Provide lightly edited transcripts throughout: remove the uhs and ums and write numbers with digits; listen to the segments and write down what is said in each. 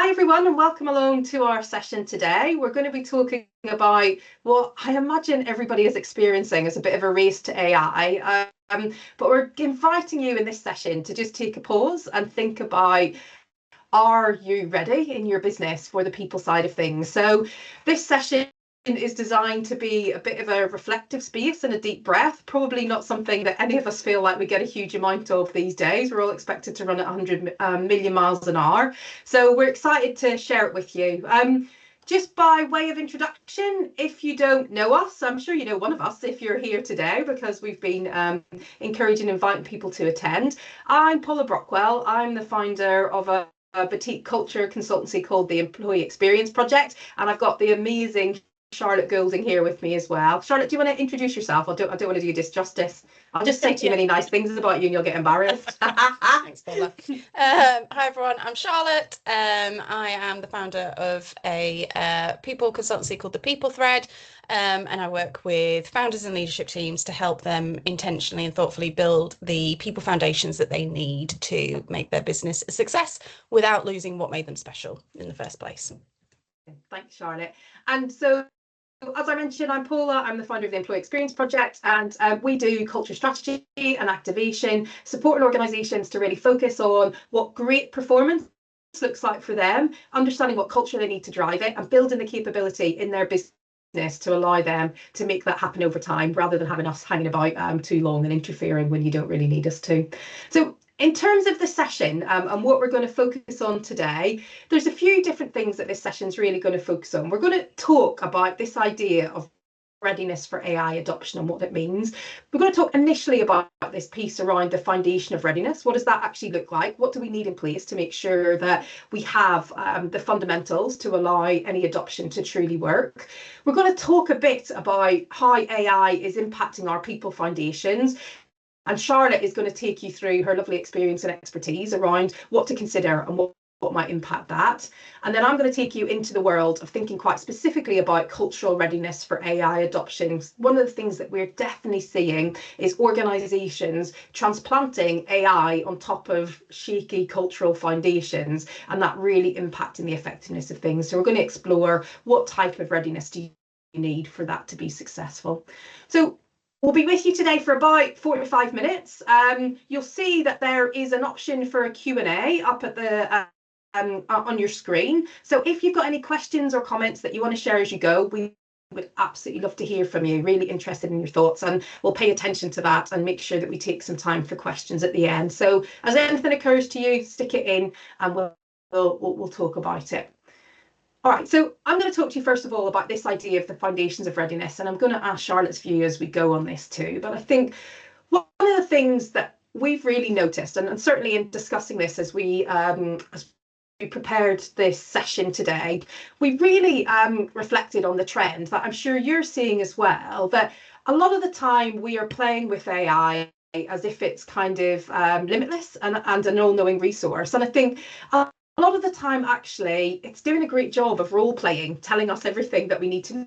Hi everyone and welcome along to our session today. We're going to be talking about what I imagine everybody is experiencing as a bit of a race to AI. But we're inviting you in this session to just take a pause and think about, are you ready in your business for the people side of things? So this session is designed to be a bit of a reflective space and a deep breath, probably not something that any of us feel like we get a huge amount of these days. We're all expected to run at 100 million miles an hour. So we're excited to share it with you. Just by way of introduction, if you don't know us, I'm sure you know one of us if you're here today because we've been encouraging and inviting people to attend. I'm Paula Brockwell. I'm the founder of a boutique culture consultancy called the Employee Experience Project, and I've got the amazing Charlotte Goulding here with me as well. Charlotte, do you want to introduce yourself? I don't want to do this justice. I'll just say too many nice things about you and you'll get embarrassed. Thanks, Paula. Hi everyone, I'm Charlotte. I am the founder of a people consultancy called The People Thread, and I work with founders and leadership teams to help them intentionally and thoughtfully build the people foundations that they need to make their business a success without losing what made them special in the first place. Thanks, Charlotte. And so, as I mentioned, I'm Paula. I'm the founder of the Employee Experience Project, and we do culture strategy and activation, supporting organisations to really focus on what great performance looks like for them, understanding what culture they need to drive it, and building the capability in their business to allow them to make that happen over time, rather than having us hanging about too long and interfering when you don't really need us to. So, in terms of the session and what we're going to focus on today, there's a few different things that this session is really going to focus on. We're going to talk about this idea of readiness for AI adoption and what it means. We're going to talk initially about this piece around the foundation of readiness. What does that actually look like? What do we need in place to make sure that we have the fundamentals to allow any adoption to truly work? We're going to talk a bit about how AI is impacting our people foundations. And Charlotte is going to take you through her lovely experience and expertise around what to consider and what might impact that. And then I'm going to take you into the world of thinking quite specifically about cultural readiness for AI adoption. One of the things that we're definitely seeing is organisations transplanting AI on top of shaky cultural foundations, and that really impacting the effectiveness of things. So we're going to explore what type of readiness do you need for that to be successful. So we'll be with you today for about 45 minutes. You'll see that there is an option for a Q&A up at the on your screen. So if you've got any questions or comments that you want to share as you go, we would absolutely love to hear from you. Really interested in your thoughts, and we'll pay attention to that and make sure that we take some time for questions at the end. So as anything occurs to you, stick it in and we'll talk about it. All right, so I'm going to talk to you first of all about this idea of the foundations of readiness, and I'm going to ask Charlotte's view as we go on this too. But I think one of the things that we've really noticed, and certainly in discussing this as we prepared this session today, we really reflected on the trend that I'm sure you're seeing as well, that a lot of the time we are playing with AI as if it's kind of limitless and an all-knowing resource. And I think a lot of the time, actually, it's doing a great job of role playing, telling us everything that we need to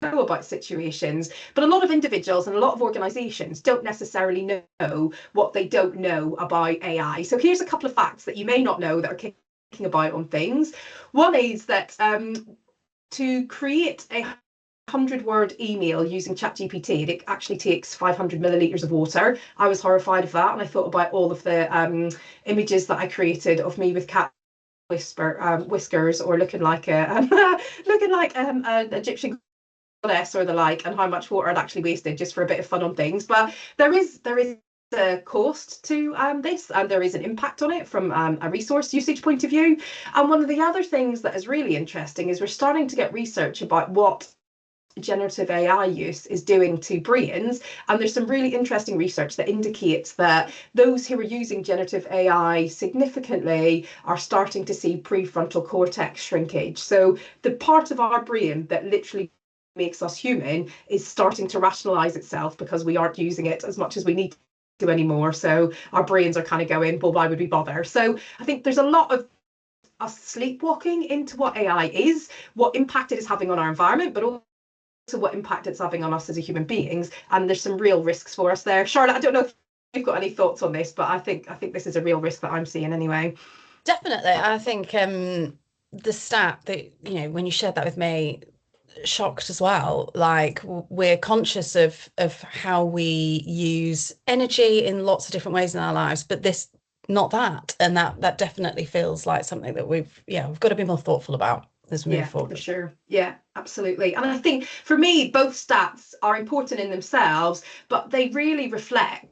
know about situations. But a lot of individuals and a lot of organizations don't necessarily know what they don't know about AI. So here's a couple of facts that you may not know that are kicking about on things. One is that to create a 100-word email using ChatGPT, it actually takes 500 millilitres of water. I was horrified of that, and I thought about all of the images that I created of me with cat whiskers or looking like an Egyptian goddess or the like, and how much water I'd actually wasted just for a bit of fun on things. But there is a cost to this, and there is an impact on it from a resource usage point of view. And one of the other things that is really interesting is we're starting to get research about what generative AI use is doing to brains, and there's some really interesting research that indicates that those who are using generative AI significantly are starting to see prefrontal cortex shrinkage. So the part of our brain that literally makes us human is starting to rationalize itself because we aren't using it as much as we need to anymore. So our brains are kind of going, well, why would we bother? So I think there's a lot of us sleepwalking into what AI is, what impact it is having on our environment, but also what impact it's having on us as human beings, and there's some real risks for us there. Charlotte, I don't know if you've got any thoughts on this, but I think this is a real risk that I'm seeing anyway. Definitely. I think the stat that, when you shared that with me, shocked as well. Like, we're conscious of how we use energy in lots of different ways in our lives, but this, not that. And that definitely feels like something that we've got to be more thoughtful about as we move forward. For sure. Yeah, absolutely. And I think for me, both stats are important in themselves, but they really reflect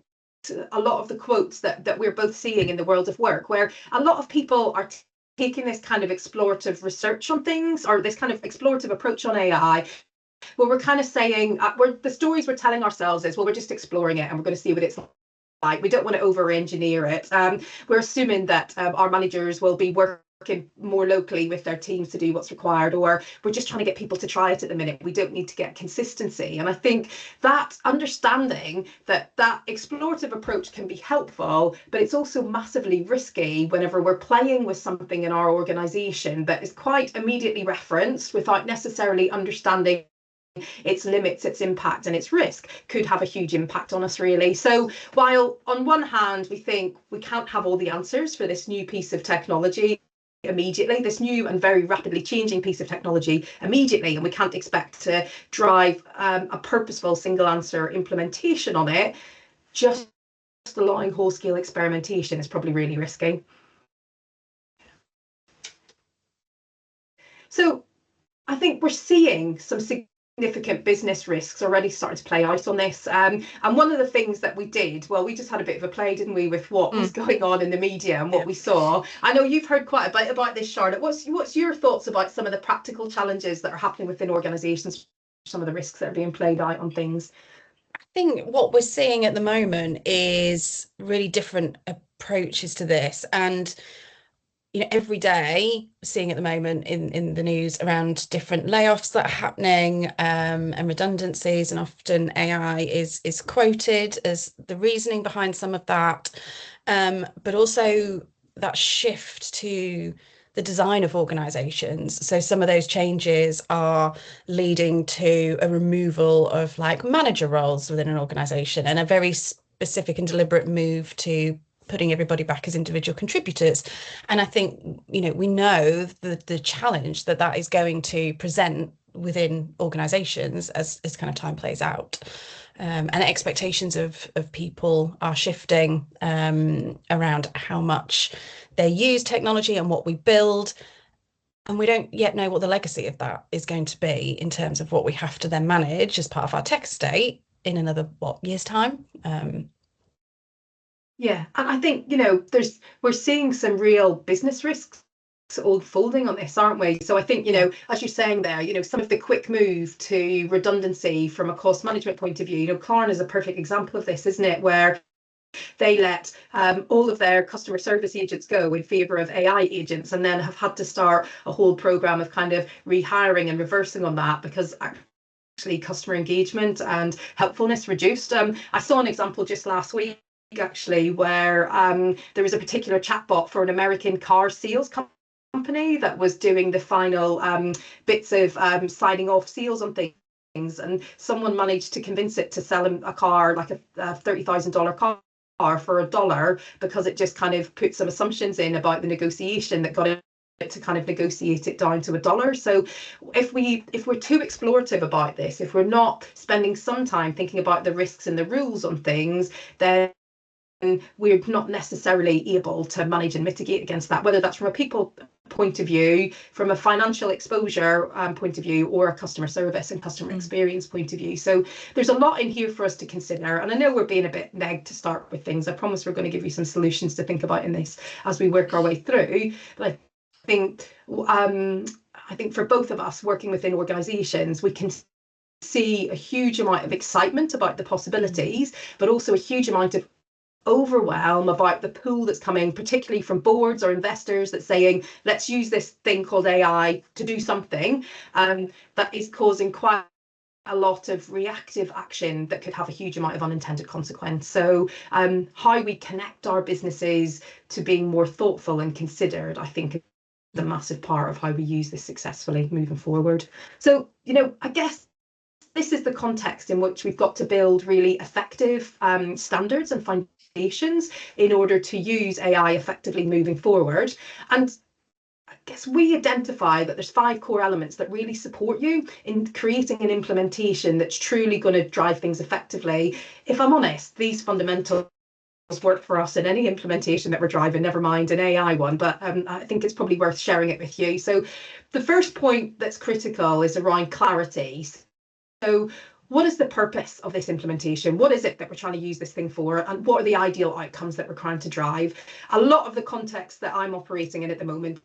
a lot of the quotes that we're both seeing in the world of work, where a lot of people are taking this kind of explorative research on things, or this kind of explorative approach on AI, where we're kind of saying, the stories we're telling ourselves is, well, we're just exploring it and we're going to see what it's like. We don't want to over engineer it. We're assuming that our managers will be working more locally with their teams to do what's required, or we're just trying to get people to try it at the minute. We don't need to get consistency. And I think that understanding that explorative approach can be helpful, but it's also massively risky whenever we're playing with something in our organization that is quite immediately referenced without necessarily understanding its limits, its impact, and its risk, could have a huge impact on us, really. So while on one hand we think we can't have all the answers for this new piece of technology immediately, this new and very rapidly changing piece of technology immediately, and we can't expect to drive a purposeful single answer implementation on it, just allowing whole scale experimentation is probably really risky. So I think we're seeing some significant business risks already starting to play out on this. And one of the things that we did, well, we just had a bit of a play, didn't we, with what was going on in the media and what we saw. I know you've heard quite a bit about this, Charlotte. What's your thoughts about some of the practical challenges that are happening within organisations, some of the risks that are being played out on things? I think what we're seeing at the moment is really different approaches to this. And every day seeing at the moment in the news around different layoffs that are happening, and redundancies, and often AI is quoted as the reasoning behind some of that, but also that shift to the design of organizations. So some of those changes are leading to a removal of like manager roles within an organization, and a very specific and deliberate move to putting everybody back as individual contributors. And I think, we know the challenge that is going to present within organizations as kind of time plays out. And expectations of people are shifting around how much they use technology and what we build. And we don't yet know what the legacy of that is going to be in terms of what we have to then manage as part of our tech estate in another, year's time. Yeah, and I think, we're seeing some real business risks unfolding on this, aren't we? So I think, as you're saying there, some of the quick move to redundancy from a cost management point of view, Klarna is a perfect example of this, isn't it? Where they let all of their customer service agents go in favour of AI agents, and then have had to start a whole programme of kind of rehiring and reversing on that, because actually customer engagement and helpfulness reduced. I saw an example just last week, actually, where there was a particular chatbot for an American car sales company that was doing the final bits of signing off sales on things, and someone managed to convince it to sell him a car, like a $30,000 car, for $1, because it just kind of put some assumptions in about the negotiation that got it to kind of negotiate it down to $1. So if we're too explorative about this, if we're not spending some time thinking about the risks and the rules on things, then we're not necessarily able to manage and mitigate against that, whether that's from a people point of view, from a financial exposure point of view, or a customer service and customer experience point of view. So there's a lot in here for us to consider. And I know we're being a bit neg to start with things. I promise we're going to give you some solutions to think about in this as we work our way through. But I think for both of us working within organisations, we can see a huge amount of excitement about the possibilities, but also a huge amount of overwhelm about the pool that's coming, particularly from boards or investors that's saying, let's use this thing called AI to do something, that is causing quite a lot of reactive action that could have a huge amount of unintended consequence. So how we connect our businesses to being more thoughtful and considered, I think, is a massive part of how we use this successfully moving forward. So, I guess this is the context in which we've got to build really effective standards and foundations in order to use AI effectively moving forward. And guess we identify that there's 5 core elements that really support you in creating an implementation that's truly going to drive things effectively. If I'm honest, these fundamentals work for us in any implementation that we're driving, never mind an AI one, but I think it's probably worth sharing it with you. So the first point that's critical is around clarity. So what is the purpose of this implementation? What is it that we're trying to use this thing for? And what are the ideal outcomes that we're trying to drive? A lot of the context that I'm operating in at the moment,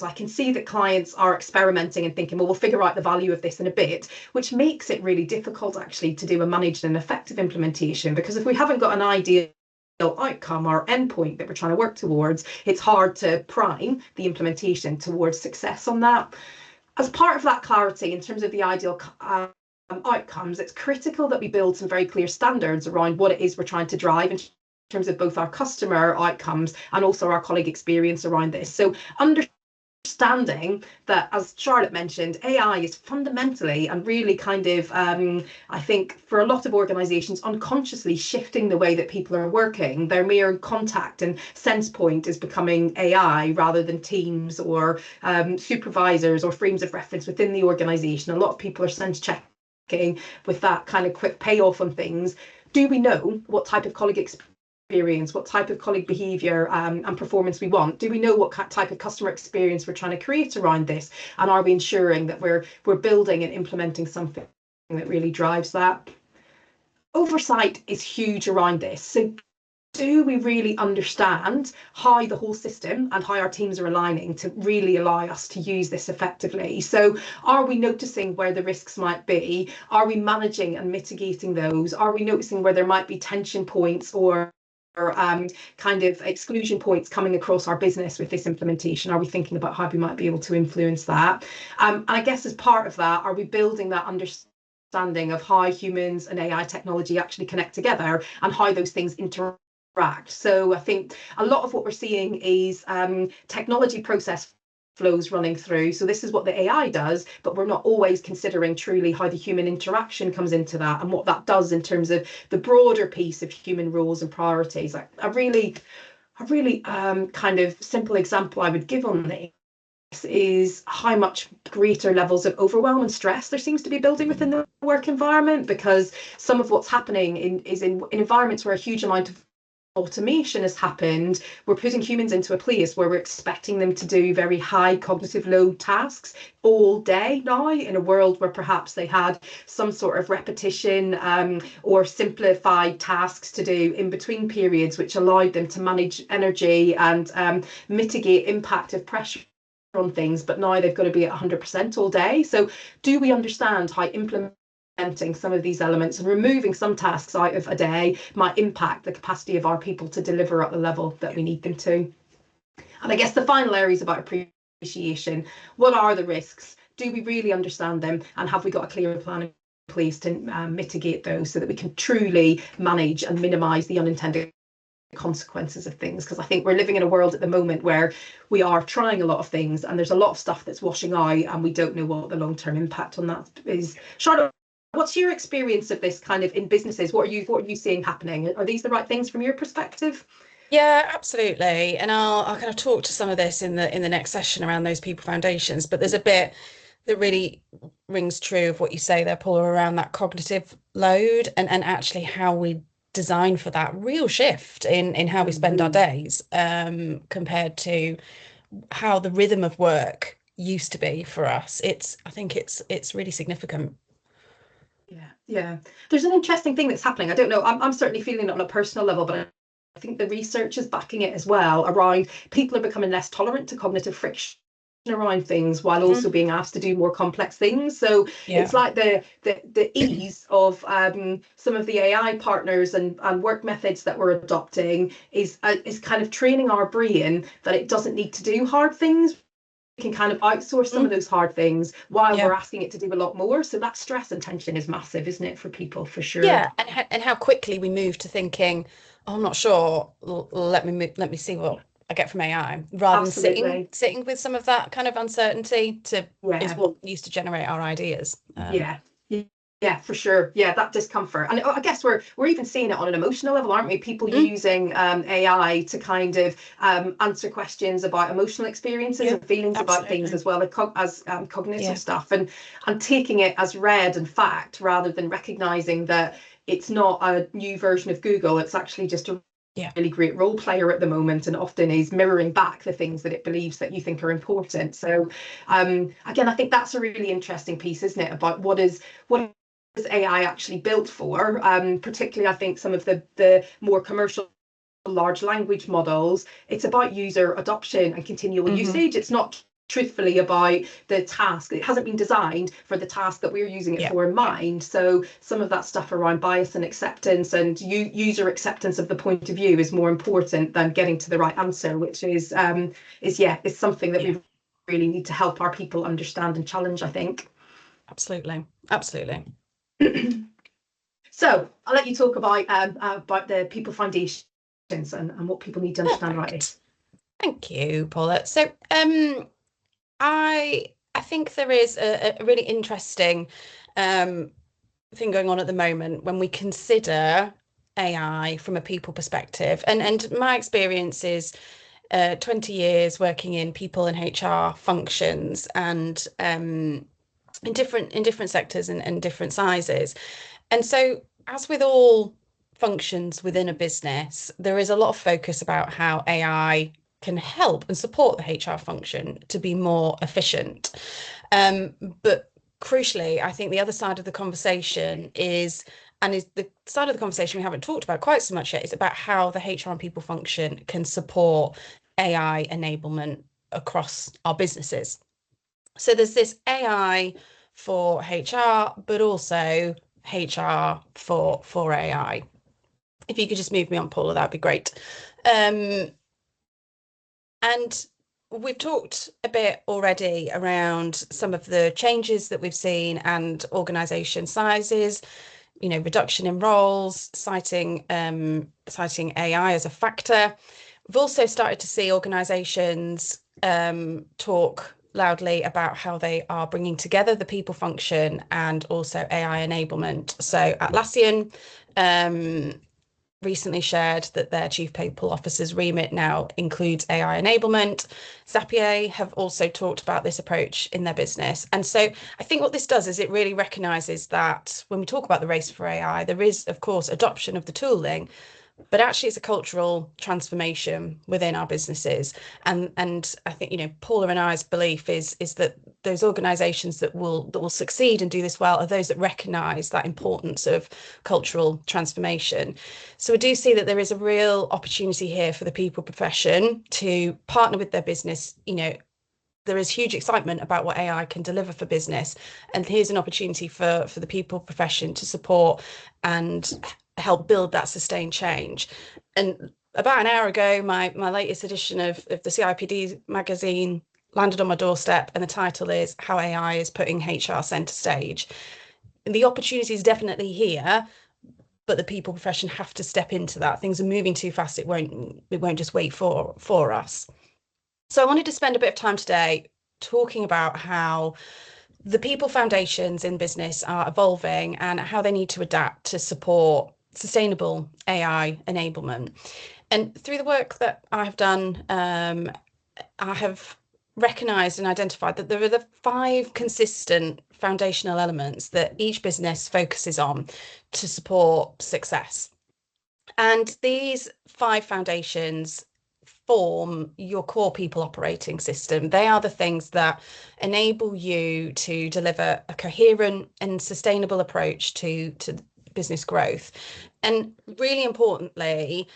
I can see that clients are experimenting and thinking, well, we'll figure out the value of this in a bit, which makes it really difficult actually to do a managed and effective implementation, because if we haven't got an ideal outcome or endpoint that we're trying to work towards, it's hard to prime the implementation towards success on that. As part of that clarity in terms of the ideal outcomes, it's critical that we build some very clear standards around what it is we're trying to drive in terms of both our customer outcomes and also our colleague experience around this. So understanding that, as Charlotte mentioned, AI is fundamentally and really kind of, I think for a lot of organisations, unconsciously shifting the way that people are working. Their mere contact and sense point is becoming AI rather than teams or supervisors or frames of reference within the organisation. A lot of people are sense checking with that kind of quick payoff on things. Do we know what type of colleague experience, what type of colleague behaviour and performance we want? Do we know what type of customer experience we're trying to create around this? And are we ensuring that we're building and implementing something that really drives that? Oversight is huge around this. So do we really understand how the whole system and how our teams are aligning to really allow us to use this effectively? So are we noticing where the risks might be? Are we managing and mitigating those? Are we noticing where there might be tension points or kind of exclusion points coming across our business with this implementation? Are we thinking about how we might be able to influence that? And I guess as part of that, are we building that understanding of how humans and AI technology actually connect together and how those things interact? So I think a lot of what we're seeing is technology process flows running through. So this is what the AI does, but we're not always considering truly how the human interaction comes into that and what that does in terms of the broader piece of human roles and priorities. A really kind of simple example I would give on this is how much greater levels of overwhelm and stress there seems to be building within the work environment, because some of what's happening is in environments where a huge amount of automation has happened. We're putting humans into a place where we're expecting them to do very high cognitive load tasks all day now, in a world where perhaps they had some sort of repetition or simplified tasks to do in between periods, which allowed them to manage energy and mitigate impact of pressure on things. But now they've got to be at 100% all day. So do we understand how implementing some of these elements and removing some tasks out of a day might impact the capacity of our people to deliver at the level that we need them to? And I guess the final area is about appreciation. What are the risks? Do we really understand them? And have we got a clear plan in place to mitigate those so that we can truly manage and minimise the unintended consequences of things? Because I think we're living in a world at the moment where we are trying a lot of things and there's a lot of stuff that's washing out and we don't know what the long-term impact on that is. Charlotte, what's your experience of this kind of in businesses? What are you seeing happening? Are these the right things from your perspective? Yeah, absolutely. And I'll kind of talk to some of this in the next session around those people foundations. But there's a bit that really rings true of what you say there, Paula, around that cognitive load and actually how we design for that real shift in how we spend our days compared to how the rhythm of work used to be for us. I think it's really significant. Yeah. There's an interesting thing that's happening. I don't know. I'm certainly feeling it on a personal level, but I think the research is backing it as well. Around people are becoming less tolerant to cognitive friction around things while also being asked to do more complex things. So it's like the ease of some of the AI partners and work methods that we're adopting is kind of training our brain that it doesn't need to do hard things. Can kind of outsource some of those hard things while we're asking it to do a lot more. So that stress and tension is massive, isn't it, for people, for sure? Yeah, and how quickly we move to thinking, oh, I'm not sure, let me see what I get from AI, rather than sitting with some of that kind of uncertainty is what used to generate our ideas. Yeah. Yeah, for sure. Yeah, that discomfort. And I guess we're even seeing it on an emotional level, aren't we? People using AI to kind of answer questions about emotional experiences and feelings about things, as well as cognitive stuff, and taking it as read and fact, rather than recognizing that it's not a new version of Google. It's actually just a really great role player at the moment, and often is mirroring back the things that it believes that you think are important. So again, I think that's a really interesting piece, isn't it, about what is AI actually built for? Particularly, I think some of the more commercial large language models, it's about user adoption and continual usage. It's not truthfully about the task. It hasn't been designed for the task that we're using it for in mind. So some of that stuff around bias and acceptance and user acceptance of the point of view is more important than getting to the right answer, which is something that we really need to help our people understand and challenge, I think. Absolutely. So I'll let you talk about the People Foundations and what people need to understand about it. Thank you, Paula. So I think there is a really interesting thing going on at the moment when we consider AI from a people perspective. And my experience is 20 years working in people and HR functions, and in different sectors and different sizes. And so, as with all functions within a business, there is a lot of focus about how AI can help and support the HR function to be more efficient. But crucially, I think the other side of the conversation is the side of the conversation we haven't talked about quite so much yet, is about how the HR and people function can support AI enablement across our businesses. So there's this AI for HR, but also HR for AI. If you could just move me on, Paula, that'd be great. And we've talked a bit already around some of the changes that we've seen and organisation sizes, reduction in roles, citing AI as a factor. We've also started to see organisations talk loudly about how they are bringing together the people function and also AI enablement. So Atlassian recently shared that their chief people officer's remit now includes AI enablement. Zapier have also talked about this approach in their business. And so I think what this does is it really recognises that when we talk about the race for AI, there is, of course, adoption of the tooling, but actually it's a cultural transformation within our businesses. And I think, Paula and I's belief is that those organisations that will succeed and do this well are those that recognise that importance of cultural transformation. So we do see that there is a real opportunity here for the people profession to partner with their business. There is huge excitement about what AI can deliver for business, and here's an opportunity for the people profession to support and help build that sustained change. And about an hour ago, my latest edition of the CIPD magazine landed on my doorstep, and the title is How AI is Putting HR Centre Stage. And the opportunity is definitely here, but the people profession have to step into that. Things are moving too fast. It won't just wait for us. So I wanted to spend a bit of time today talking about how the people foundations in business are evolving and how they need to adapt to support sustainable AI enablement. And through the work that I have done, I have recognised and identified that there are the 5 consistent foundational elements that each business focuses on to support success. And these 5 foundations form your core people operating system. They are the things that enable you to deliver a coherent and sustainable approach to business growth. And really importantly,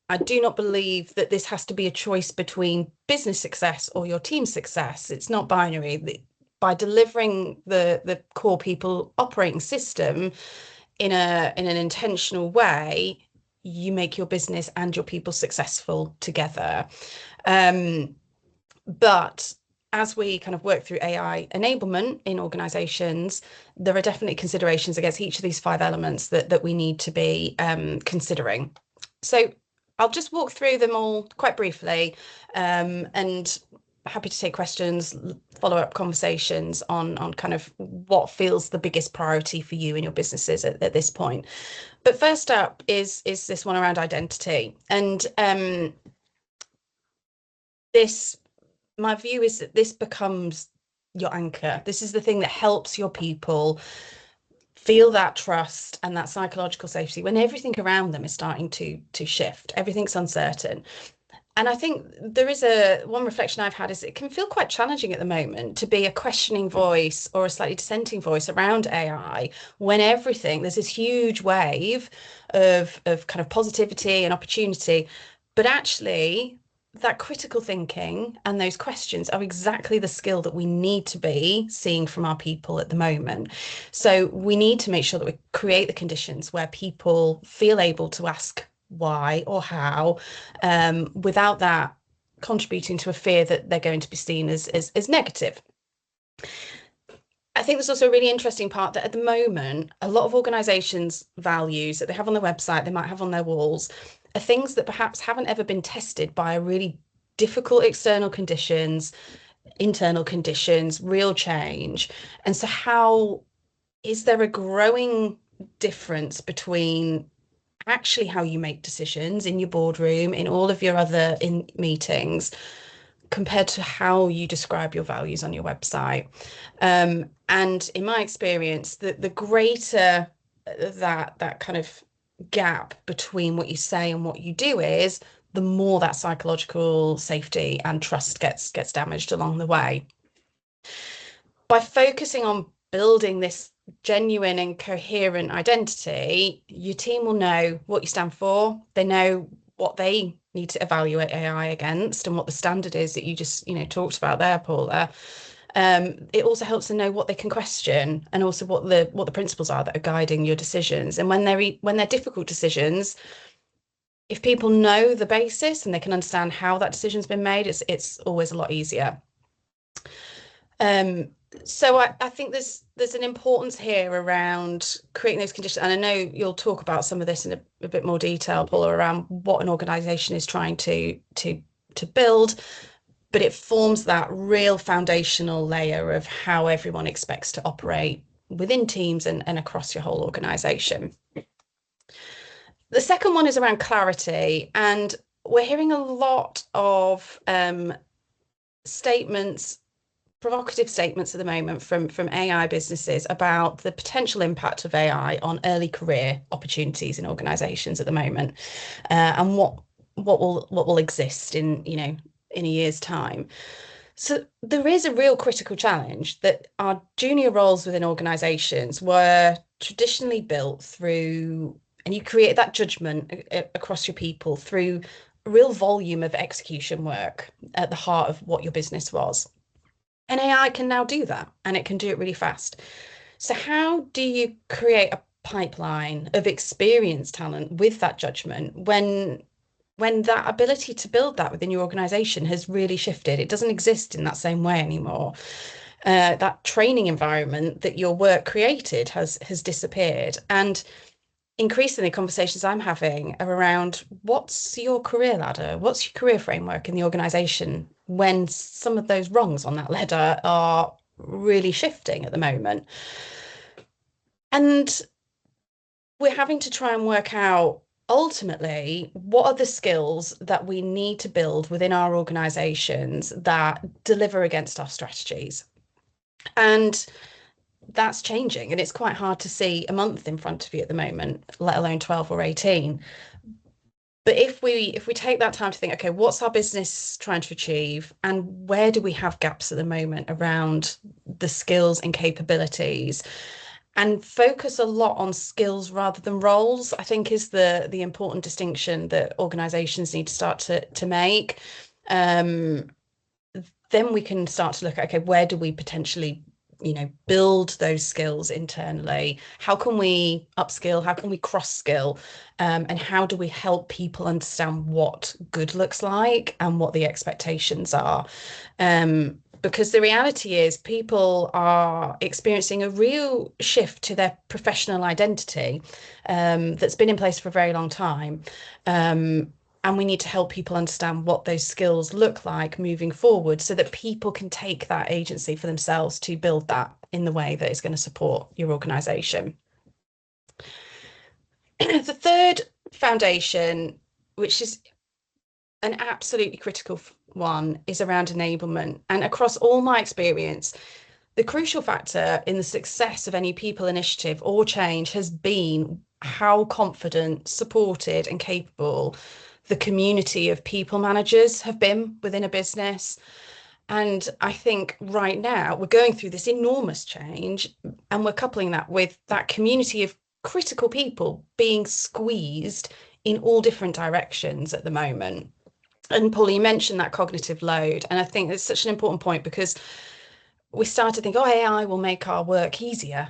I do not believe that this has to be a choice between business success or your team success. It's not binary. By delivering the core people operating system in an intentional way, you make your business and your people successful together. But as we kind of work through AI enablement in organizations, there are definitely considerations against each of these 5 elements that we need to be considering. So I'll just walk through them all quite briefly, and happy to take questions, follow-up conversations on kind of what feels the biggest priority for you and your businesses at this point. But first up is this one around identity. And my view is that this becomes your anchor. This is the thing that helps your people feel that trust and that psychological safety when everything around them is starting to shift. Everything's uncertain. And I think there is one reflection I've had is it can feel quite challenging at the moment to be a questioning voice or a slightly dissenting voice around AI when there's this huge wave of kind of positivity and opportunity, but actually that critical thinking and those questions are exactly the skill that we need to be seeing from our people at the moment. So we need to make sure that we create the conditions where people feel able to ask why or how, without that contributing to a fear that they're going to be seen as negative. I think there's also a really interesting part that at the moment, a lot of organisations' values that they have on their website, they might have on their walls, are things that perhaps haven't ever been tested by a really difficult external conditions, internal conditions, real change. And so how is there a growing difference between actually how you make decisions in your boardroom, in all of your other meetings, compared to how you describe your values on your website? And in my experience, the greater that kind of gap between what you say and what you do is, the more that psychological safety and trust gets damaged along the way. By focusing on building this genuine and coherent identity, your team will know what you stand for. They know what they need to evaluate AI against and what the standard is that you just talked about there, Paula. It also helps them know what they can question and also what the principles are that are guiding your decisions. And when they're difficult decisions, if people know the basis and they can understand how that decision's been made, it's always a lot easier. So I think there's an importance here around creating those conditions, and I know you'll talk about some of this in a bit more detail, Paula, around what an organisation is trying to build, but it forms that real foundational layer of how everyone expects to operate within teams and across your whole organisation. The second one is around clarity, and we're hearing a lot of provocative statements at the moment from AI businesses about the potential impact of AI on early career opportunities in organisations at the moment, and what will exist in a year's time. So there is a real critical challenge that our junior roles within organisations were traditionally built through, and you create that judgment across your people through a real volume of execution work at the heart of what your business was. And AI can now do that, and it can do it really fast. So how do you create a pipeline of experienced talent with that judgment when that ability to build that within your organization has really shifted? It doesn't exist in that same way anymore. That training environment that your work created has disappeared. And increasingly, conversations I'm having are around what's your career ladder, what's your career framework in the organization when some of those rungs on that ladder are really shifting at the moment. And we're having to try and work out ultimately what are the skills that we need to build within our organizations that deliver against our strategies. And that's changing, and it's quite hard to see a month in front of you at the moment, let alone 12 or 18. But if we take that time to think, okay, what's our business trying to achieve, and where do we have gaps at the moment around the skills and capabilities, and focus a lot on skills rather than roles, I think is the important distinction that organizations need to start to make. Then we can start to look at, okay, where do we potentially build those skills internally? How can we upskill? How can we cross skill? And how do we help people understand what good looks like and what the expectations are? Because the reality is people are experiencing a real shift to their professional identity that's been in place for a very long time. And we need to help people understand what those skills look like moving forward so that people can take that agency for themselves to build that in the way that is going to support your organisation. The third foundation, which is an absolutely critical one, is around enablement. And across all my experience, the crucial factor in the success of any people initiative or change has been how confident, supported, and capable the community of people managers have been within a business. And I think right now we're going through this enormous change, and we're coupling that with that community of critical people being squeezed in all different directions at the moment. And Paul, you mentioned that cognitive load, and I think it's such an important point because we start to think, oh, AI will make our work easier.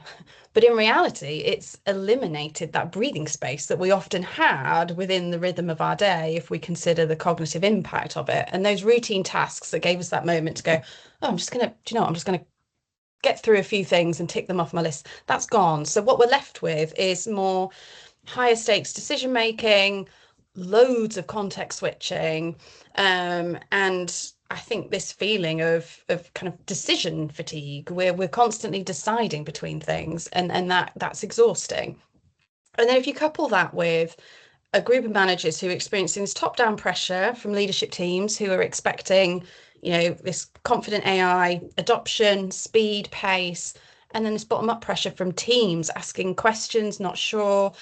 But in reality, it's eliminated that breathing space that we often had within the rhythm of our day if we consider the cognitive impact of it. And those routine tasks that gave us that moment to go, oh, I'm just going to, do you know what, I'm just going to get through a few things and tick them off my list. That's gone. So what we're left with is more higher stakes decision making, loads of context switching, and I think this feeling of kind of decision fatigue, where we're constantly deciding between things, and that's exhausting. And then if you couple that with a group of managers who are experiencing this top-down pressure from leadership teams who are expecting, you know, this confident AI adoption, speed, pace, and then this bottom-up pressure from teams asking questions, not sure,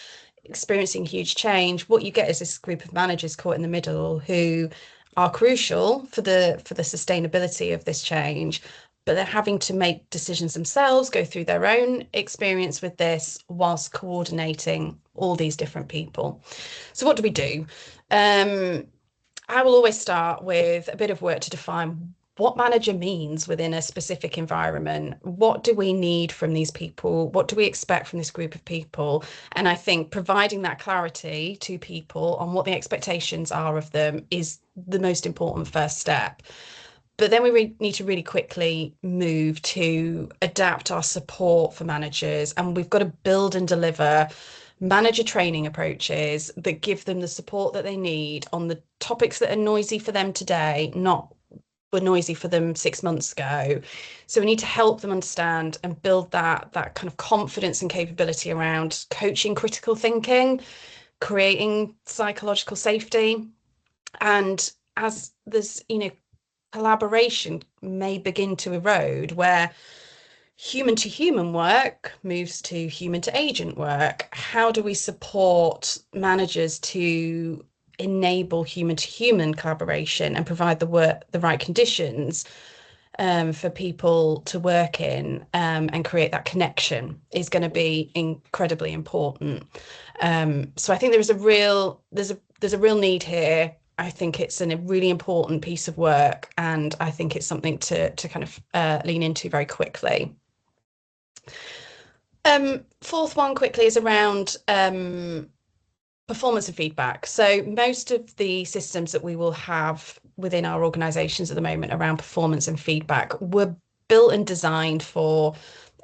experiencing huge change, what you get is this group of managers caught in the middle who are crucial for the sustainability of this change, but they're having to make decisions themselves, go through their own experience with this whilst coordinating all these different people. So what do we do? I will always start with a bit of work to define what manager means within a specific environment. What do we need from these people? What do we expect from this group of people? And I think providing that clarity to people on what the expectations are of them is the most important first step. But then we need to really quickly move to adapt our support for managers, and we've got to build and deliver manager training approaches that give them the support that they need on the topics that are noisy for them today, not were noisy for them 6 months ago. So we need to help them understand and build that kind of confidence and capability around coaching critical thinking, creating psychological safety. And as there's, you know, collaboration may begin to erode, where human to human work moves to human to agent work, how do we support managers to enable human to human collaboration and provide the right conditions for people to work in, and create that connection is going to be incredibly important. So I think there's a real need here. I think it's a really important piece of work, and I think it's something to kind of lean into very quickly. Fourth one quickly is around performance and feedback. So most of the systems that we will have within our organizations at the moment around performance and feedback were built and designed for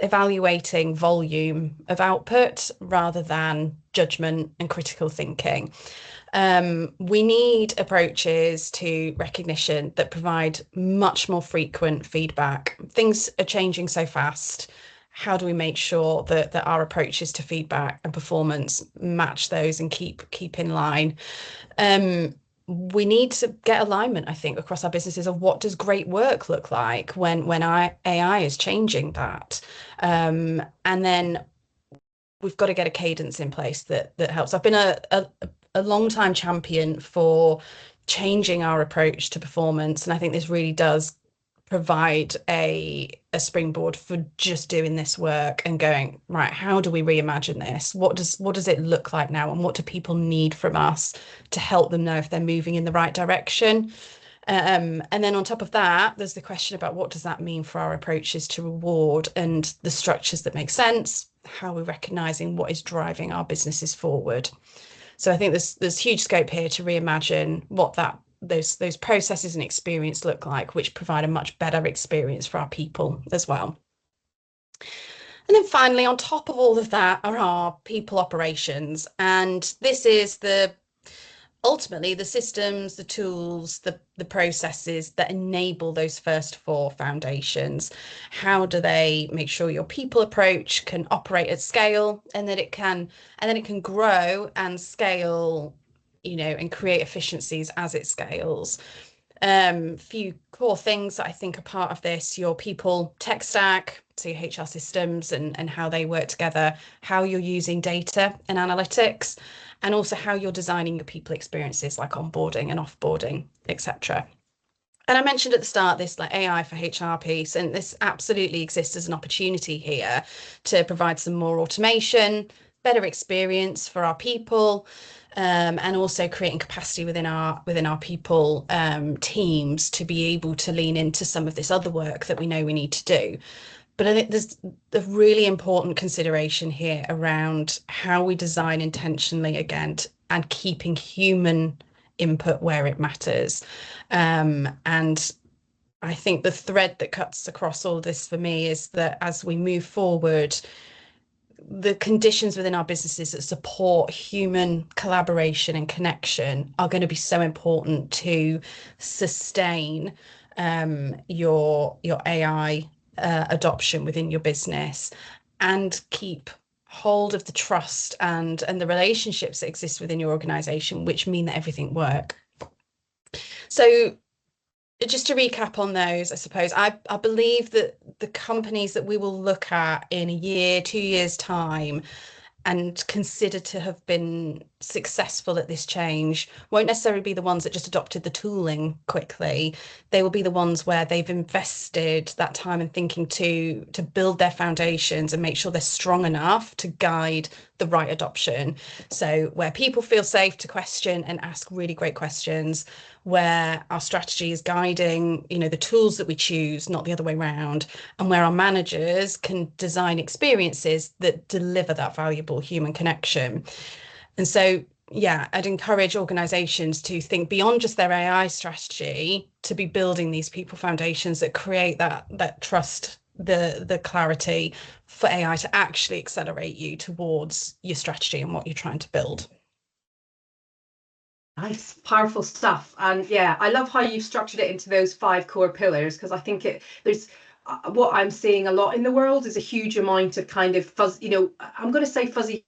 evaluating volume of output rather than judgment and critical thinking. We need approaches to recognition that provide much more frequent feedback. Things are changing so fast. How do we make sure that our approaches to feedback and performance match those and keep in line? We need to get alignment, I think, across our businesses of what does great work look like when AI is changing that. And then we've got to get a cadence in place that helps. I've been a long time champion for changing our approach to performance, and I think this really does provide a springboard for just doing this work and going, right, how do we reimagine this? What does it look like now, and what do people need from us to help them know if they're moving in the right direction? And then on top of that, there's the question about what does that mean for our approaches to reward and the structures that make sense? How are we recognizing what is driving our businesses forward? So I think there's huge scope here to reimagine what those processes and experience look like, which provide a much better experience for our people as well. And then finally, on top of all of that are our people operations. And this is ultimately the systems, the tools, the processes that enable those first four foundations. How do they make sure your people approach can operate at scale, and that it can, and then it can grow and scale, you know, and create efficiencies as it scales. Few core things that I think are part of this: your people tech stack, so your HR systems and how they work together, how you're using data and analytics, and also how you're designing your people experiences like onboarding and offboarding, etc. And I mentioned at the start this like AI for HR piece, and this absolutely exists as an opportunity here to provide some more automation, better experience for our people, and also creating capacity within our people teams to be able to lean into some of this other work that we know we need to do. But I think there's a really important consideration here around how we design intentionally again and keeping human input where it matters. And I think the thread that cuts across all of this for me is that as we move forward, the conditions within our businesses that support human collaboration and connection are going to be so important to sustain your AI adoption within your business, and keep hold of the trust and the relationships that exist within your organization, which mean that everything works. So just to recap on those, I suppose I believe that the companies that we will look at in a year, 2 years' time, and consider to have been successful at this change won't necessarily be the ones that just adopted the tooling quickly. They will be the ones where they've invested that time and thinking to build their foundations and make sure they're strong enough to guide the right adoption. So where people feel safe to question and ask really great questions, where our strategy is guiding, you know, the tools that we choose, not the other way around, and where our managers can design experiences that deliver that valuable human connection. And so, yeah, I'd encourage organizations to think beyond just their AI strategy to be building these people foundations that create that trust, the clarity for AI to actually accelerate you towards your strategy and what you're trying to build. Nice, powerful stuff. And yeah, I love how you've structured it into those 5 core pillars, because I think there's what I'm seeing a lot in the world is a huge amount of kind of fuzz, you know, I'm going to say fuzzy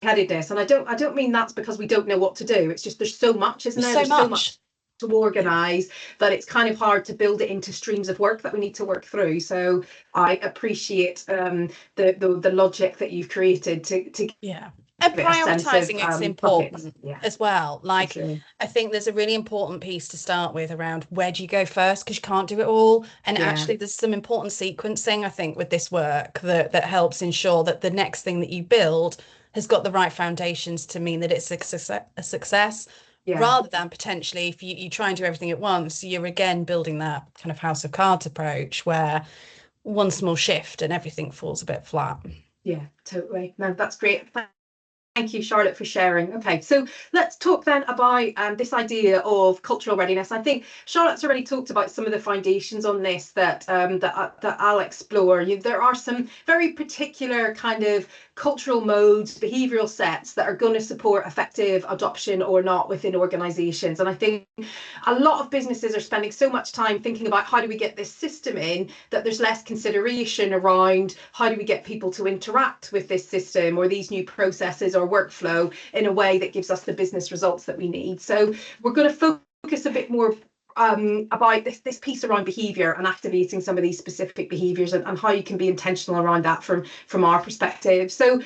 headedness, and I don't mean that's because we don't know what to do. It's just there's so much, isn't there? There's so much to organize that it's kind of hard to build it into streams of work that we need to work through. So I appreciate the logic that you've created to yeah. And prioritizing it's important as well. Like, sure. I think there's a really important piece to start with around where do you go first, because you can't do it all. And actually there's some important sequencing, I think, with this work that helps ensure that the next thing that you build has got the right foundations to mean that it's a success. Rather than potentially if you try and do everything at once, you're again building that kind of house of cards approach where one small shift and everything falls a bit flat. Yeah, totally. No, that's great. Thank you, Charlotte, for sharing. Okay, so let's talk then about this idea of cultural readiness. I think Charlotte's already talked about some of the foundations on this that I'll explore. There are some very particular kind of cultural modes, behavioural sets that are going to support effective adoption or not within organisations. And I think a lot of businesses are spending so much time thinking about how do we get this system in that there's less consideration around how do we get people to interact with this system or these new processes or workflow in a way that gives us the business results that we need. So we're going to focus a bit more about this piece around behaviour and activating some of these specific behaviours and how you can be intentional around that from our perspective. So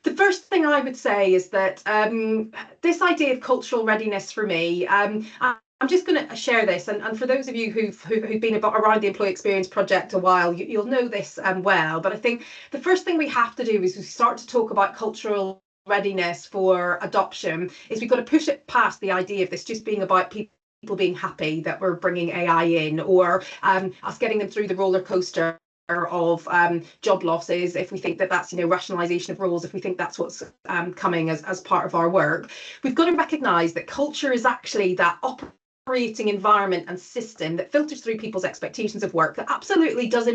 the first thing I would say is that this idea of cultural readiness for me, I'm just going to share this, and for those of you who've been around the Employee Experience Project a while, you'll know this well. But I think the first thing we have to do is we start to talk about cultural readiness for adoption is we've got to push it past the idea of this just being about people being happy that we're bringing AI in, or us getting them through the roller coaster of job losses, if we think that that's, you know, rationalization of roles, if we think that's what's coming as part of our work. We've got to recognize that culture is actually that operating environment and system that filters through people's expectations of work that absolutely does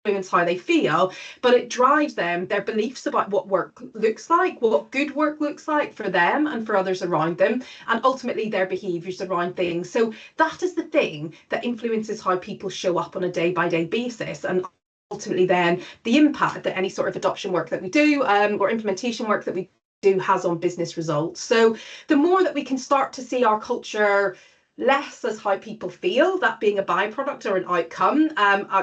influence how they feel, but it drives them, their beliefs about what work looks like, what good work looks like for them and for others around them, and ultimately their behaviours around things. So that is the thing that influences how people show up on a day-by-day basis, and ultimately then the impact that any sort of adoption work that we do or implementation work that we do has on business results. So the more that we can start to see our culture less as how people feel, that being a byproduct or an outcome,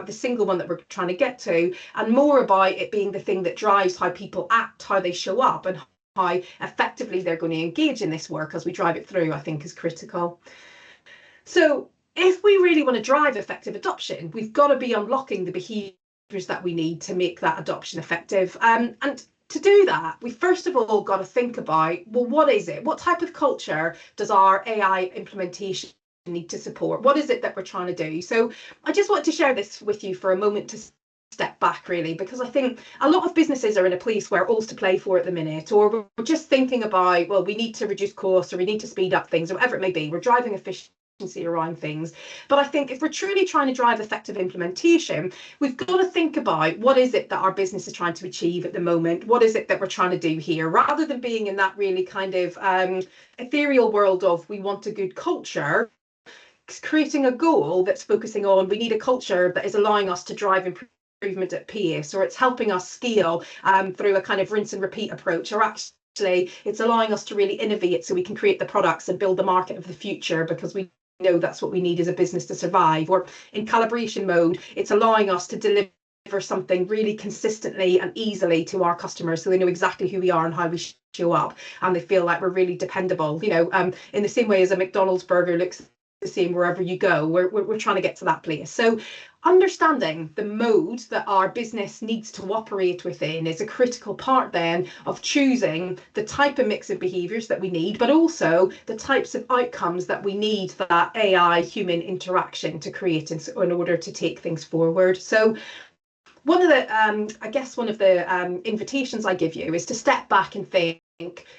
the single one that we're trying to get to, and more about it being the thing that drives how people act, how they show up, and how effectively they're going to engage in this work as we drive it through, I think is critical. So if we really want to drive effective adoption, we've got to be unlocking the behaviours that we need to make that adoption effective. And to do that, we first of all got to think about, well, what is it? What type of culture does our AI implementation need to support? What is it that we're trying to do? So I just want to share this with you for a moment to step back, really, because I think a lot of businesses are in a place where all's to play for at the minute, or we're just thinking about, well, we need to reduce costs, or we need to speed up things, or whatever it may be. We're driving efficiency around things. But I think if we're truly trying to drive effective implementation, we've got to think about what is it that our business is trying to achieve at the moment? What is it that we're trying to do here? Rather than being in that really kind of ethereal world of we want a good culture, creating a goal that's focusing on we need a culture that is allowing us to drive improvement at pace, or it's helping us scale through a kind of rinse and repeat approach, or actually it's allowing us to really innovate so we can create the products and build the market of the future because we know that's what we need as a business to survive. Or in calibration mode, it's allowing us to deliver something really consistently and easily to our customers so they know exactly who we are and how we show up, and they feel like we're really dependable. You know, in the same way as a McDonald's burger looks the same wherever you go, we're trying to get to that place. So understanding the mode that our business needs to operate within is a critical part then of choosing the type of mix of behaviours that we need, but also the types of outcomes that we need for that AI human interaction to create in order to take things forward. So one of the, I guess one of the invitations I give you is to step back and think,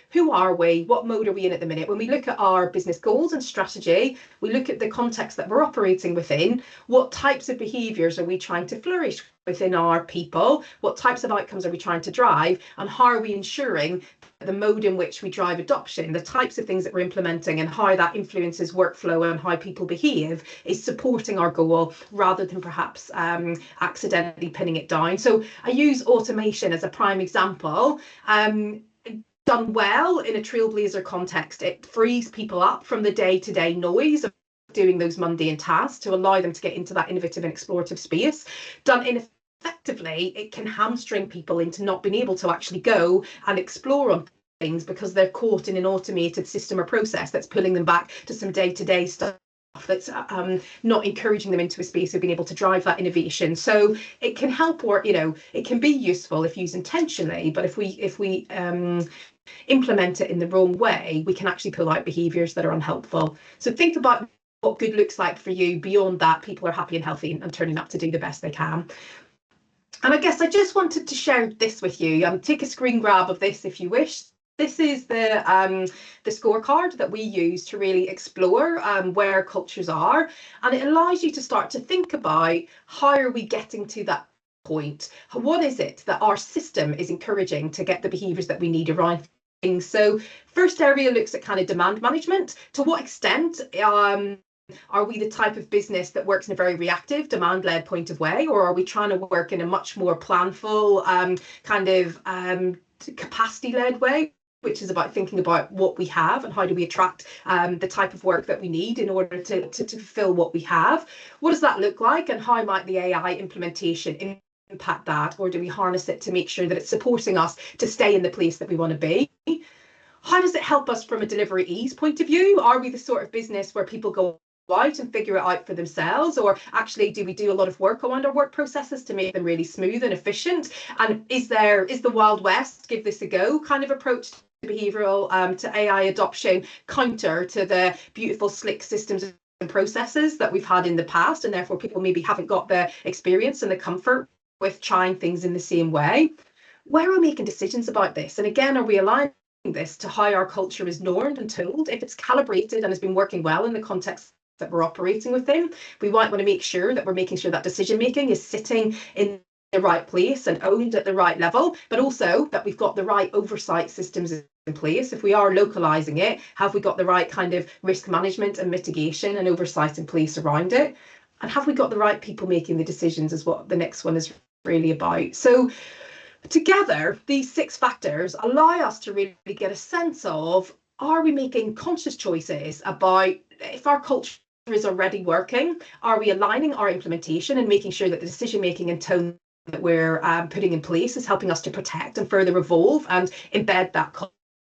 who are we? What mode are we in at the minute? When we look at our business goals and strategy, we look at the context that we're operating within. What types of behaviours are we trying to flourish within our people? What types of outcomes are we trying to drive? And how are we ensuring the mode in which we drive adoption, the types of things that we're implementing and how that influences workflow and how people behave is supporting our goal rather than perhaps accidentally pinning it down. So I use automation as a prime example. Done well in a Trailblazer context, it frees people up from the day-to-day noise of doing those mundane tasks to allow them to get into that innovative and explorative space. Done ineffectively, it can hamstring people into not being able to actually go and explore on things because they're caught in an automated system or process that's pulling them back to some day-to-day stuff that's not encouraging them into a space of being able to drive that innovation. So it can help, or you know, it can be useful if used intentionally, but if we implement it in the wrong way, we can actually pull out behaviours that are unhelpful. So think about what good looks like for you. Beyond that, people are happy and healthy and turning up to do the best they can. And I guess I just wanted to share this with you. Take a screen grab of this if you wish. This is the scorecard that we use to really explore where cultures are, and it allows you to start to think about how are we getting to that point? What is it that our system is encouraging to get the behaviours that we need around things? So first area looks at kind of demand management. To what extent are we the type of business that works in a very reactive, demand-led point of way, or are we trying to work in a much more planful kind of capacity-led way, which is about thinking about what we have and how do we attract the type of work that we need in order to fulfill what we have? What does that look like, and how might the AI implementation impact that, or do we harness it to make sure that it's supporting us to stay in the place that we want to be? How does it help us from a delivery ease point of view? Are we the sort of business where people go out and figure it out for themselves, or actually do we do a lot of work around our work processes to make them really smooth and efficient? And is the Wild West, give this a go kind of approach to behavioural to AI adoption counter to the beautiful slick systems and processes that we've had in the past, and therefore people maybe haven't got the experience and the comfort with trying things in the same way? Where are we making decisions about this? And again, are we aligning this to how our culture is normed and told? If it's calibrated and has been working well in the context that we're operating within, we might want to make sure that we're making sure that decision making is sitting in the right place and owned at the right level, but also that we've got the right oversight systems in place. If we are localizing it, have we got the right kind of risk management and mitigation and oversight in place around it? And have we got the right people making the decisions, is what the next one is really about. So together, these 6 factors allow us to really get a sense of, are we making conscious choices about if our culture is already working? Are we aligning our implementation and making sure that the decision making and tone that we're putting in place is helping us to protect and further evolve and embed that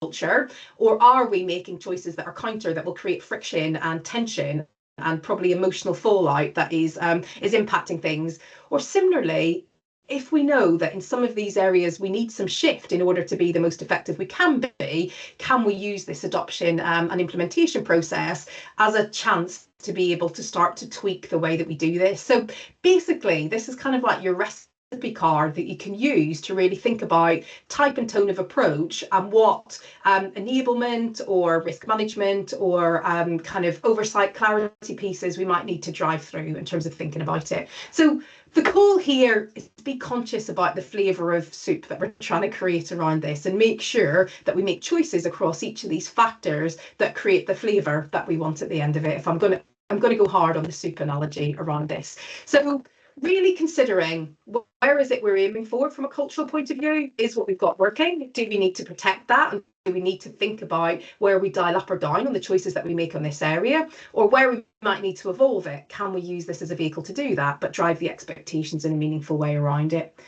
culture? Or are we making choices that are counter, that will create friction and tension and probably emotional fallout that is impacting things? Or similarly, if we know that in some of these areas we need some shift in order to be the most effective we can be, can we use this adoption and implementation process as a chance to be able to start to tweak the way that we do this? So basically, this is kind of like your recipe card that you can use to really think about type and tone of approach and what enablement or risk management or kind of oversight clarity pieces we might need to drive through in terms of thinking about it. So the call here is to be conscious about the flavour of soup that we're trying to create around this and make sure that we make choices across each of these factors that create the flavour that we want at the end of it. If I'm going to go hard on the soup analogy around this. So really considering where is it we're aiming for from a cultural point of view? Is what we've got working? Do we need to protect that? And do we need to think about where we dial up or down on the choices that we make on this area, or where we might need to evolve it? Can we use this as a vehicle to do that, but drive the expectations in a meaningful way around it?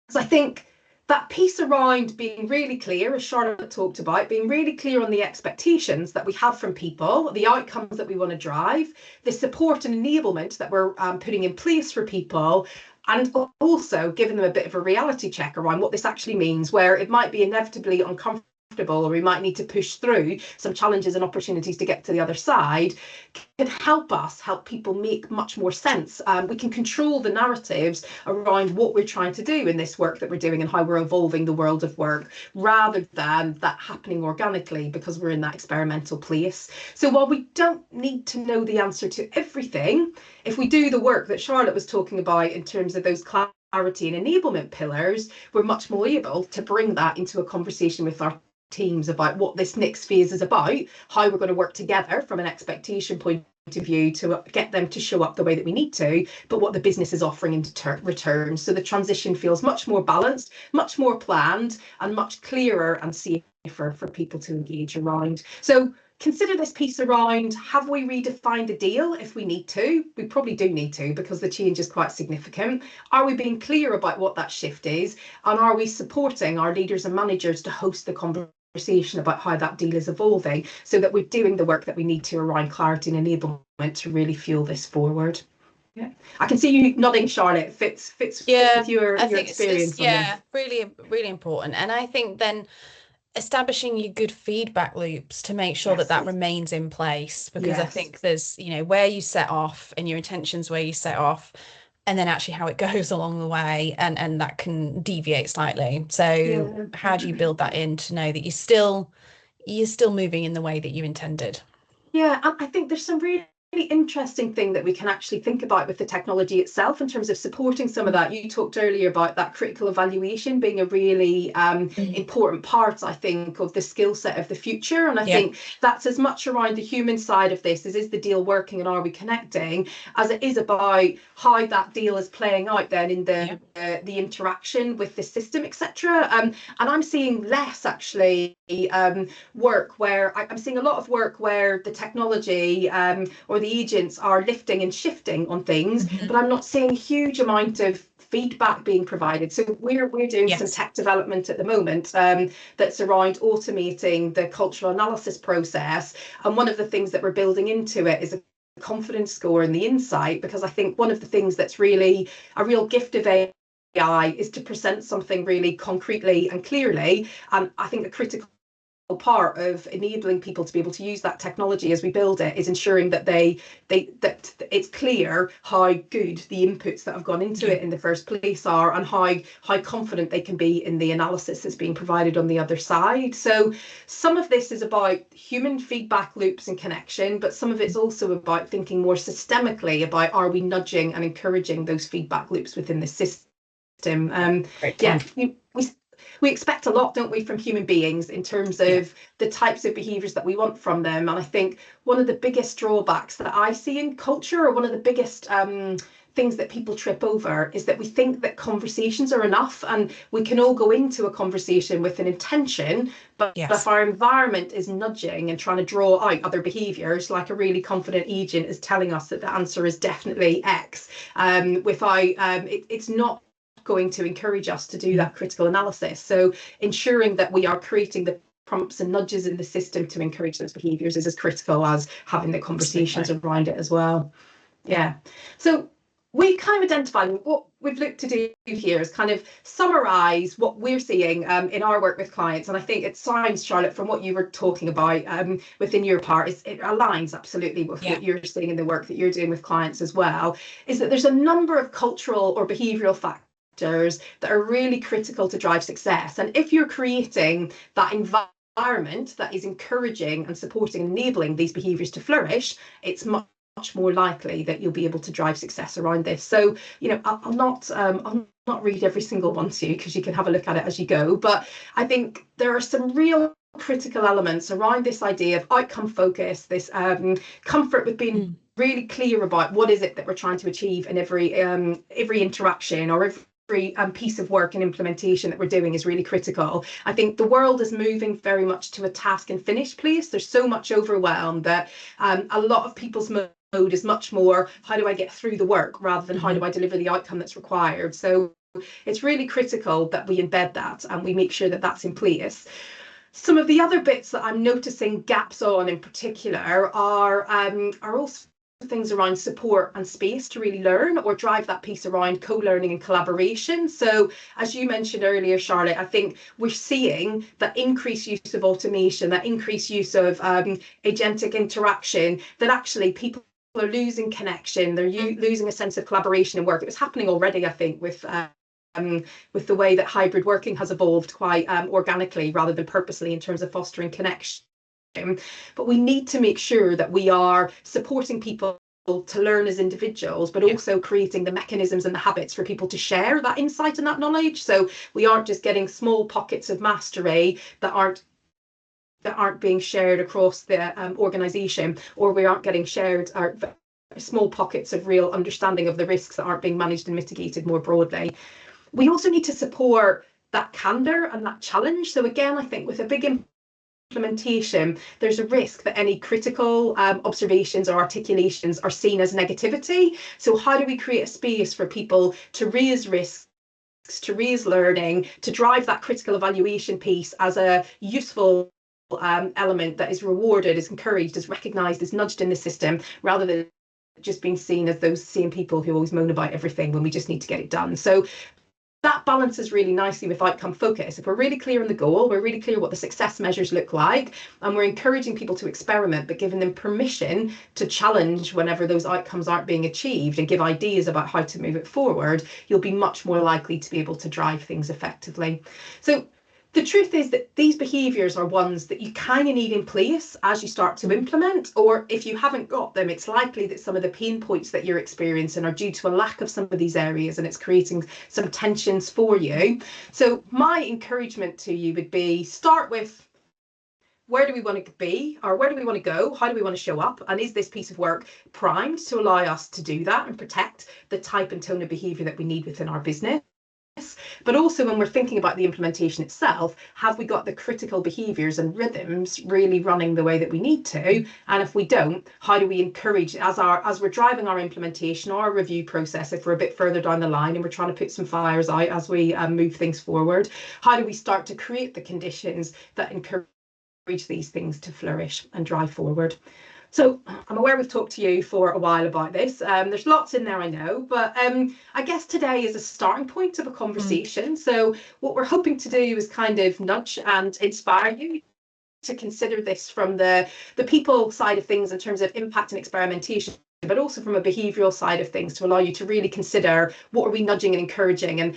So I think that piece around being really clear, as Charlotte talked about, being really clear on the expectations that we have from people, the outcomes that we want to drive, the support and enablement that we're putting in place for people, and also giving them a bit of a reality check around what this actually means, where it might be inevitably uncomfortable or we might need to push through some challenges and opportunities to get to the other side, can help people make much more sense. We can control the narratives around what we're trying to do in this work that we're doing and how we're evolving the world of work, rather than that happening organically because we're in that experimental place. So while we don't need to know the answer to everything, if we do the work that Charlotte was talking about in terms of those clarity and enablement pillars, we're much more able to bring that into a conversation with our teams about what this next phase is about, how we're going to work together from an expectation point of view to get them to show up the way that we need to, but what the business is offering in return. So the transition feels much more balanced, much more planned, and much clearer and safer for people to engage around. So consider this piece around, have we redefined the deal if we need to? We probably do need to, because the change is quite significant. Are we being clear about what that shift is? And are we supporting our leaders and managers to host the conversation about how that deal is evolving, so that we're doing the work that we need to around clarity and enablement to really fuel this forward? Yeah, I can see you nodding, Charlotte. Fits with your experience. Yeah, really important. And I think then establishing your good feedback loops to make sure that remains in place, because I think there's, where you set off and your intentions where you set off, and then actually how it goes along the way, and that can deviate slightly. So how do you build that in to know that you're still moving in the way that you intended? Yeah, I think there's some really interesting thing that we can actually think about with the technology itself in terms of supporting some of that. You talked earlier about that critical evaluation being a really important part, I think, of the skill set of the future. And I think that's as much around the human side of this as is the deal working and are we connecting, as it is about how that deal is playing out then in the interaction with the system, etc. And I'm seeing less actually work where I'm seeing a lot of work where the technology or the agents are lifting and shifting on things, but I'm not seeing a huge amount of feedback being provided. So we're doing some tech development at the moment that's around automating the cultural analysis process, and one of the things that we're building into it is a confidence score and the insight, because I think one of the things that's really a real gift of AI is to present something really concretely and clearly. And I think a critical part of enabling people to be able to use that technology as we build it is ensuring that that it's clear how good the inputs that have gone into it in the first place are, and how confident they can be in the analysis that's being provided on the other side. So some of this is about human feedback loops and connection, but some of it's also about thinking more systemically about, are we nudging and encouraging those feedback loops within the system Great Yeah, point. we expect a lot, don't we, from human beings in terms of the types of behaviours that we want from them. And I think one of the biggest drawbacks that I see in culture, or one of the biggest things that people trip over, is that we think that conversations are enough, and we can all go into a conversation with an intention, but if our environment is nudging and trying to draw out other behaviours, like a really confident agent is telling us that the answer is definitely X, it's not going to encourage us to do that critical analysis. So ensuring that we are creating the prompts and nudges in the system to encourage those behaviours is as critical as having the conversations around it as well. Yeah. So we kind of identified what we've looked to do here is kind of summarise what we're seeing in our work with clients. And I think it sounds, Charlotte, from what you were talking about within your part, it aligns absolutely with what you're seeing in the work that you're doing with clients as well, is that there's a number of cultural or behavioural factors that are really critical to drive success. And if you're creating that environment that is encouraging and supporting and enabling these behaviours to flourish, it's much more likely that you'll be able to drive success around this. So, you know, I'll not read every single one to you, because you can have a look at it as you go. But I think there are some real critical elements around this idea of outcome focus, this comfort with being really clear about what is it that we're trying to achieve in every interaction or every piece of work and implementation that we're doing is really critical. I think the world is moving very much to a task and finish place. There's so much overwhelm that a lot of people's mode is much more, how do I get through the work, rather than how do I deliver the outcome that's required. So it's really critical that we embed that and we make sure that that's in place. Some of the other bits that I'm noticing gaps on in particular are also things around support and space to really learn, or drive that piece around co-learning and collaboration. So as you mentioned earlier, Charlotte, I think we're seeing that increased use of automation, that increased use of agentic interaction, that actually people are losing connection, they're losing a sense of collaboration and work. It was happening already, I think, with the way that hybrid working has evolved quite organically rather than purposely in terms of fostering connection. But we need to make sure that we are supporting people to learn as individuals, but also creating the mechanisms and the habits for people to share that insight and that knowledge. So we aren't just getting small pockets of mastery that aren't being shared across the organisation, or we aren't getting shared small pockets of real understanding of the risks that aren't being managed and mitigated more broadly. We also need to support that candour and that challenge. So again, I think with a big implementation, there's a risk that any critical observations or articulations are seen as negativity. So how do we create a space for people to raise risks, to raise learning, to drive that critical evaluation piece as a useful element that is rewarded, is encouraged, is recognised, is nudged in the system, rather than just being seen as those same people who always moan about everything when we just need to get it done. So that balances really nicely with outcome focus. If we're really clear on the goal, we're really clear what the success measures look like, and we're encouraging people to experiment, but giving them permission to challenge whenever those outcomes aren't being achieved and give ideas about how to move it forward, you'll be much more likely to be able to drive things effectively. So the truth is that these behaviours are ones that you kind of need in place as you start to implement, or if you haven't got them, it's likely that some of the pain points that you're experiencing are due to a lack of some of these areas, and it's creating some tensions for you. So my encouragement to you would be, start with, where do we want to be, or where do we want to go? How do we want to show up? And is this piece of work primed to allow us to do that and protect the type and tone of behaviour that we need within our business? But also, when we're thinking about the implementation itself, have we got the critical behaviours and rhythms really running the way that we need to? And if we don't, how do we encourage, as we're driving our implementation or our review process, if we're a bit further down the line and we're trying to put some fires out as we move things forward, how do we start to create the conditions that encourage these things to flourish and drive forward? So I'm aware we've talked to you for a while about this. There's lots in there, I know, but I guess today is a starting point of a conversation. So what we're hoping to do is kind of nudge and inspire you to consider this from the people side of things in terms of impact and experimentation, but also from a behavioural side of things, to allow you to really consider what are we nudging and encouraging, and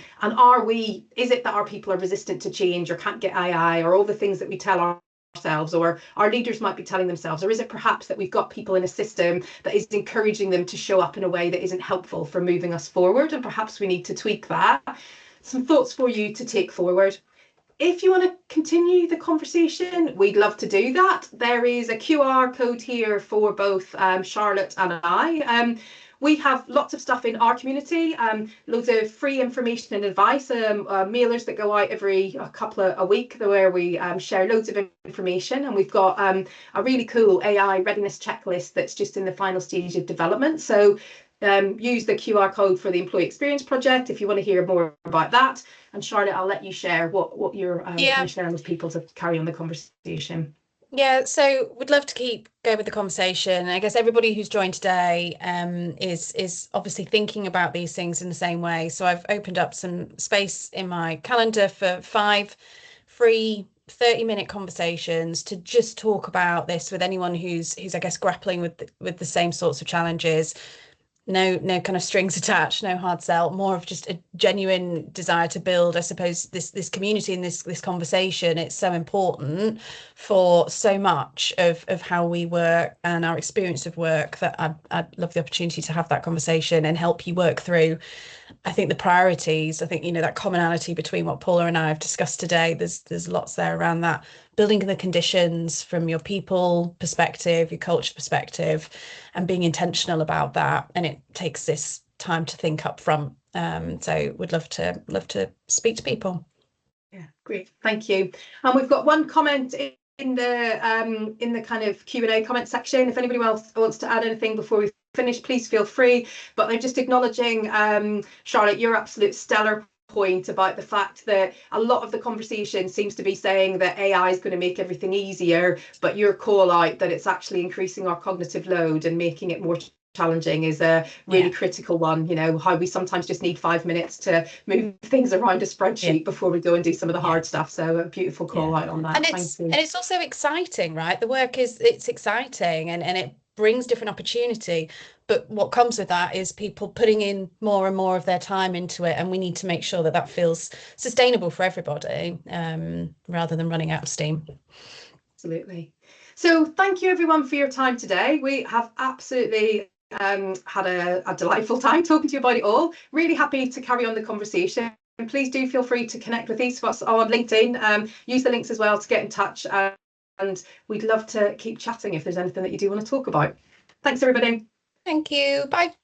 is it that our people are resistant to change or can't get II, or all the things that we tell ourselves or our leaders might be telling themselves, or is it perhaps that we've got people in a system that is encouraging them to show up in a way that isn't helpful for moving us forward, and perhaps we need to tweak that. some thoughts for you to take forward. If you want to continue the conversation, we'd love to do that. There is a QR code here for both Charlotte and I. We have lots of stuff in our community, loads of free information and advice, mailers that go out every a week where we share loads of information. And we've got a really cool AI readiness checklist that's just in the final stage of development. So use the QR code for the Employee Experience Project if you want to hear more about that. And Charlotte, I'll let you share what you're sharing with people to carry on the conversation. Yeah, so we'd love to keep going with the conversation. I guess everybody who's joined today is obviously thinking about these things in the same way. So I've opened up some space in my calendar for 5 free 30-minute conversations to just talk about this with anyone who's I guess grappling with the same sorts of challenges. No kind of strings attached, no hard sell, more of just a genuine desire to build, I suppose, this community and this conversation. It's so important for so much of how we work and our experience of work that I'd love the opportunity to have that conversation and help you work through, I think, the priorities. I think, you know, that commonality between what Paula and I have discussed today, there's lots there around that, building the conditions from your people perspective, your culture perspective, and being intentional about that. And it takes this time to think up front. So we'd love to speak to people. Yeah, great, thank you. And we've got one comment in the kind of Q&A comment section. If anybody else wants to add anything before we finish, please feel free. But I'm just acknowledging, Charlotte, your absolute stellar point about the fact that a lot of the conversation seems to be saying that AI is going to make everything easier, but your call out that it's actually increasing our cognitive load and making it more challenging is a really critical one. You know, how we sometimes just need 5 minutes to move things around a spreadsheet before we go and do some of the hard stuff. So a beautiful call out on that. And it's also exciting, right? The work it's exciting and it brings different opportunity. But what comes with that is people putting in more and more of their time into it. And we need to make sure that feels sustainable for everybody, rather than running out of steam. So thank you everyone for your time today. We have absolutely had a delightful time talking to you about it all. Really happy to carry on the conversation. And please do feel free to connect with each of us on LinkedIn. Use the links as well to get in touch. And we'd love to keep chatting if there's anything that you do want to talk about. Thanks, everybody. Thank you. Bye.